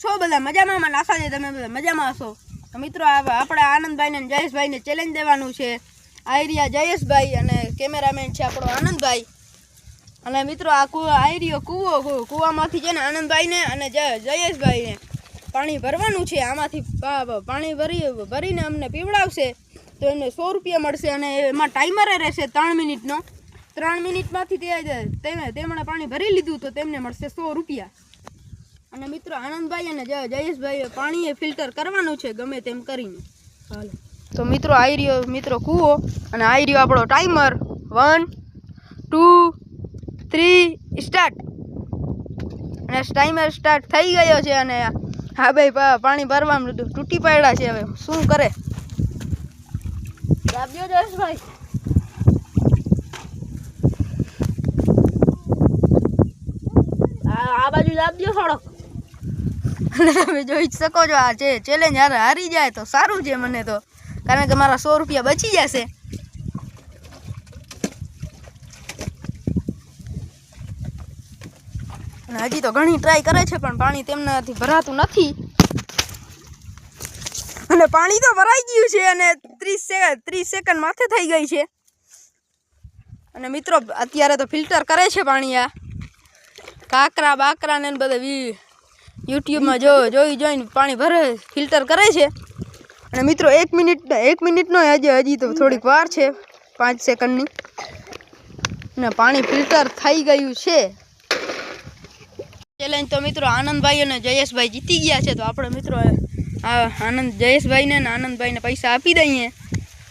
છો બધા મજામાં? મને આશા છે તમે બધા મજામાં હશો। તો મિત્રો આપણે આનંદભાઈને અને જયેશભાઈને ચેલેન્જ દેવાનું છે। આયરિયા જયેશભાઈ અને કેમેરામેન છે આપણો આનંદભાઈ। અને મિત્રો આ આયરિયો કૂવામાંથી છે ને આનંદભાઈને અને જયેશભાઈને પાણી ભરવાનું છે। આમાંથી પાણી ભરીને અમને પીવડાવશે તો એમને 100 રૂપિયા મળશે અને એમાં ટાઈમર રહેશે 3 મિનિટનો। 3 મિનિટમાંથી તેમણે પાણી ભરી લીધું તો તેમને મળશે 100 રૂપિયા। અને મિત્રો આનંદભાઈ અને જયેશભાઈ પાણી ફિલ્ટર કરવાનું છે ગમે તેમ કરીને। હાલો તો મિત્રો આયરિયો મિત્રો કૂવો અને આયરિયો આપણો ટાઈમર 1 2 3 સ્ટાર્ટ। અને ટાઈમર સ્ટાર્ટ થઈ ગયો છે અને હા ભાઈ પાણી ભરવાનું તૂટી પડ્યા છે। હવે શું કરે આપજો જયેશભાઈ। આ બાજુ આપજો થોડોક। તમે જોઈ શકો છો આ છે ચેલેન્જ હારી જાય તો સારું છે મને તો, કારણ કે મારા 100 રૂપિયા બચી જશે। અને હજી તો ઘણી ટ્રાય કરે છે પણ પાણી તેમનાથી ભરાતું નથી। અને પાણી તો ભરાઈ ગયું છે અને 30 સેકન્ડ માથે થઈ ગઈ છે। અને મિત્રો અત્યારે તો ફિલ્ટર કરે છે પાણી। આ કાકરા બાકરા ને બધા યુટ્યુબમાં જોઈને પાણી ભરે ફિલ્ટર કરે છે। અને મિત્રો 1 મિનિટનો હજી તો થોડીક વાર છે 5 સેકન્ડની ને પાણી ફિલ્ટર થઈ ગયું છે। ચેલેન્જ તો મિત્રો આનંદભાઈ અને જયેશભાઈ જીતી ગયા છે। તો આપણે મિત્રો જયેશભાઈને અને આનંદભાઈને પૈસા આપી દઈએ।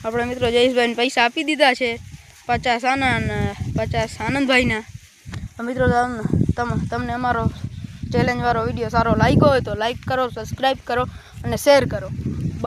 આપણે મિત્રો જયેશભાઈને પૈસા આપી દીધા છે 50 આના અને 50 આનંદભાઈના। મિત્રો તમને અમારો ચેલેન્જ વાળો વિડીયો સારો લાગ્યો હોય તો લાઈક કરો, સબસ્ક્રાઈબ કરો અને શેર કરો।